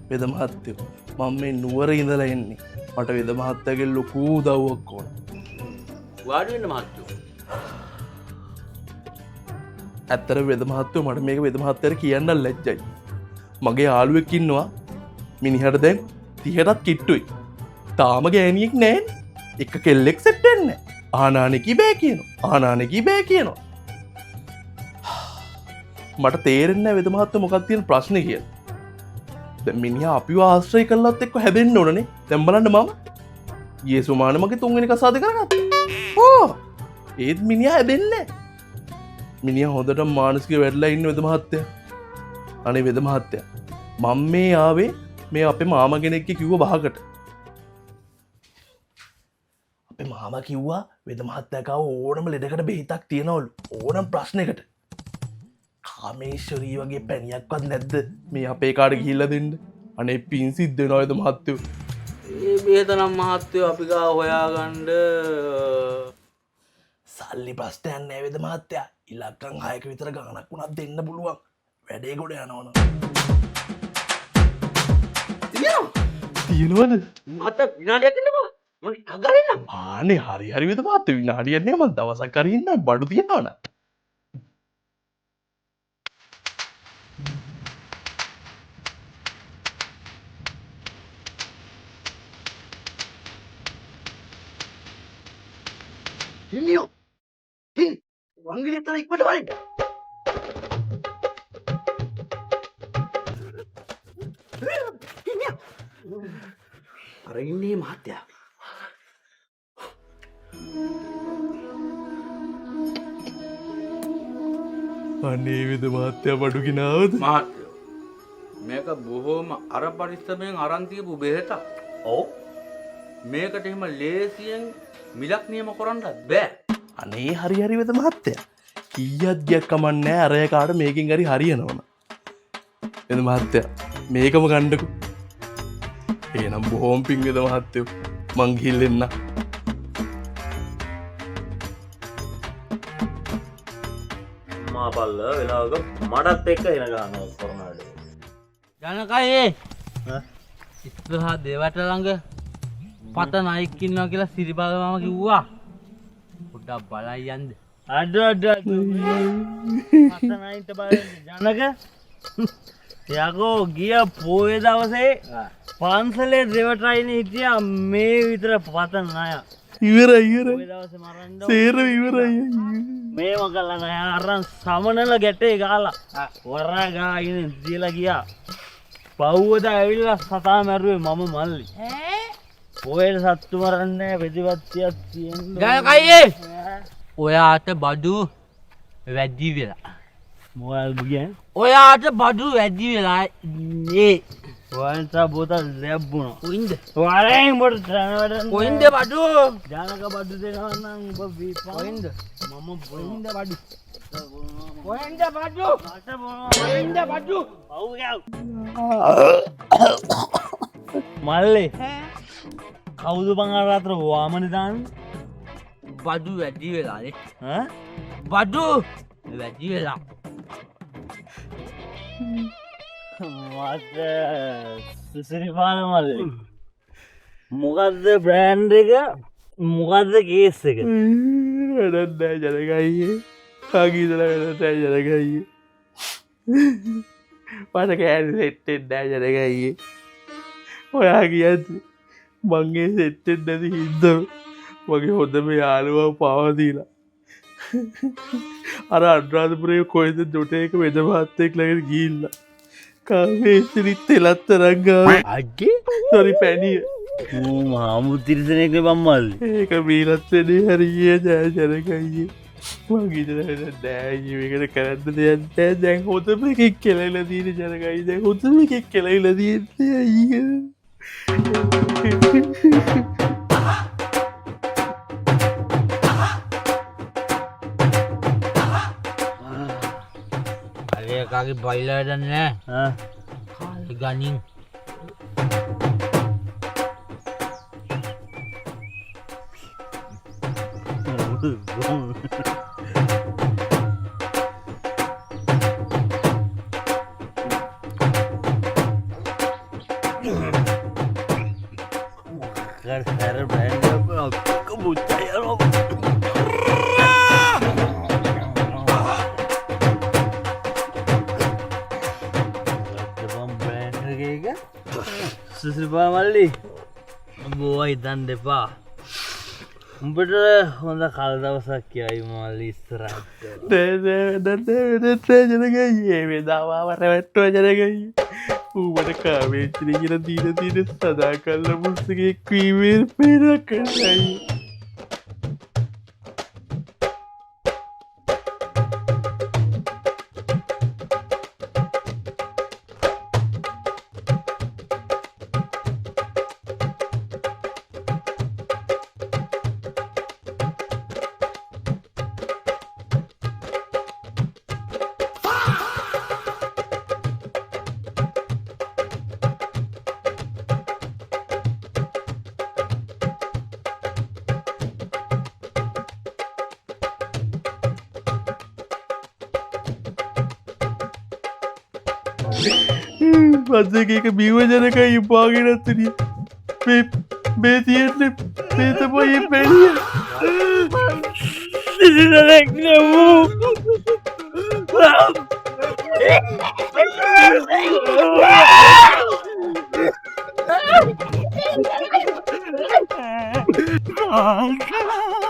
වෙද මහත්තයෝ මම මේ නුවර ඉඳලා එන්නේ. මට වෙද මහත්තයාගේ ලොකු උදව්වක් ඕන. වාඩි වෙන්න මහත්තයෝ. ඇත්තට වෙද මහත්තයෝ මට මේක වෙද මහත්තයාට කියන්න ලැජ්ජයි. මගේ යාළුවෙක් ඉන්නවා මිනිහට දැන් 30ටත් කිට්ටුයි. තාම ගෑණියෙක් නැහැනේ. එක කෙල්ලෙක් සෙට් වෙන්නේ නැහැ. ආනානිකී බෑ කියනවා. ආනානිකී බෑ කියනවා. මට තේරෙන්නේ නැහැ වෙද මහත්තයෝ මොකක්ද තියෙන ප්‍රශ්නේ කියලා. දැන් මිනිහා අපිව ආශ්‍රය කළාත් එක්ක හැදෙන්න ඕනනේ. දැන් බලන්න මම යේසුමාන මගේ තුන්වෙනි කසාද කරගත්තා. ඕ ඒත් මිනිහා හැදෙන්නේ නැහැ. මිනිහා හොඳට මානසිකව වැටලා ඉන්න වෙද මහත්තයා. අනේ වෙද මහත්තයා මම මේ ආවේ මේ අපේ මාමා කෙනෙක්ගේ කිව්ව බහකට. අපේ මාමා කිව්වා වෙද මහත්තයා කාව ඕනම ලෙඩකට බෙහෙතක් තියනවලු. ඕනම ප්‍රශ්නයකට. කාමේශ්වරී වගේ පැණියක්වත් නැද්ද මේ අපේ කාට ගිහිල්ලා දෙන්න? අනේ පින් සිද්ධ වෙනවා වෙද මහත්තයෝ. ඒ බෙහෙත නම් මහත්තයෝ අපි ගාව හොයාගන්න සල්ලි ප්‍රශ්නයක් නෑ වෙද මහත්තයා. ඉලක්කම් 6ක විතර ගාණක් වුණත් දෙන්න පුළුවන්. වැඩේ ගොඩ යනවනම්. තියෙනවද? මට විනාඩියක් දෙන්නකෝ. මම අගරින්නම්. ආනේ හරි හරි වෙද මහත්තයෝ විනාඩියක් නෑ මම දවසක් හරි ඉන්න බඩු තියනවනම්. හිමියෝ. වංගලිය තර ඉක්මනට වරින්න. හිමියෝ. අර ඉන්නේ මහත්තයා. අනේ වෙද මහත්තයා බඩු ගෙනාවද? මහත්තයෝ මේක බොහෝම අර පරිස්සමෙන් අරන් තියපු බෙහෙතක්. ඔව්. මේකට එහෙම ලේසියෙන් මිලක් නියම කරන්නත් බෑ. අනේ හරි හරි වෙද මහත්තයා. කීයක් ගියක් කමන්නේ අරය කාට මේකෙන් හරි හරියනවන. වෙද මහත්තයා මේකම ගන්නකෝ. එහෙනම් බොහොම පිං වෙද මහත්තයෝ. මං ගිහින් එන්න. මාපල්ල වෙලාවක මටත් එක්ක එන ගන්නවා කොරෝනාට. ජනකයේ ඉස්සරහා දෙවට ළඟ පත නයික් ඉන්නවා කියලා සිරිබාල මාම කිව්වා. පොඩ්ඩක් බලයි යන්න. අඩ පත නයින්ට බලන්න ජනක. යකෝ ගිය පොයේ දවසේ පන්සලේ දෙවටයින හිටියා මේ විතර පත නය. ඉවරයි පොයේ දවසේ මරන්න සේරම ඉවරයි. මේම කළා නෑ අරන් සමනල ගැටේ ගාලා වරා ගාගෙන තියලා ගියා. පව්වද ඇවිල්ලා සතා මැරුවේ මම මල්ලි. පොයේ සත්තු මරන්නේ ප්‍රතිපත්තියක් තියෙන්න. ජනකයේ ඔයාට බඩු වැඩි වෙලා. මොකල්ද කියන්නේ? ඔයාට බඩු වැඩි වෙලා නේ. වයින්ට බෝතල් ලැබුණා. කොයින්ද? වරෙන් බොට තනවඩ. කොයින්ද බඩු? ජනක බඩු දෙනවා නම් ඔබ වීපා. කොයින්ද? මම කොයින්ද බඩු? කොයින්ද බඩු? මට මොනවා? කොයින්ද බඩු? ඔව් ගාව. මල්ලි. කවුද බං අර අතර වාමනේ දාන්නේ? බඩු වැඩි වෙලානේ. ඈ? බඩු වැඩි වෙලා. මට සුසිරිපාන මල්ලි. මොකද්ද බ්‍රෑන්ඩ් එක? මොකද්ද කේස් එක? වැඩක් නෑ ජනකයේ. කාගීදල වැඩක් නෑ ජනකයේ. මට කෑලි සෙට්ටෙන් නෑ ජනකයේ. ඔයා කියන්නේ මගේ සෙට්ටෙන් නැති හින්දා මගේ හොඳම යාළුවා පවදීලා. අර අනුරාධපුරයේ කොහෙද දොටේක වෙද මහත්තයෙක් ළඟට ගිහිල්ලා කාමේශ්වරිත් තෙලත් තරං ගාවා. අග්ගේ? සෝරි පැණිය. මාමු තිරිසනෙක් නේ බං මල්ලි. ඒක බීලත් වෙන්නේ හරියේ ජය ජනකයේ. මං ඉතල නෑ මේකට කරන්න දෙයක් නෑ. දැන් හොඳම එකෙක් කෙලයිලා තියෙන ජනකයි. දැන් හොඳම එකෙක් කෙලයිලා තියෙන්නේ අයියා. අරේ කාගේ බයිලා වැඩක් නෑ. කාලේ ගනින්. kebucaya lo. Susah Mali, boy dan depa. උඹට හොඳ කල්දවසක් කියයි මල්ලි ඉස්සරහට. ජනගයේ වෙදාවාවට වැට්ටුව ජනගයි ඌමට කාමේචින කියල දීන සදා කල්ල මුස්සගේ කීවර් පේරක් කරයි. පස්සක බිව ජනකයි පාගෙනත්තුරිය බේතියට පේතපොයි පැඩිය Oh,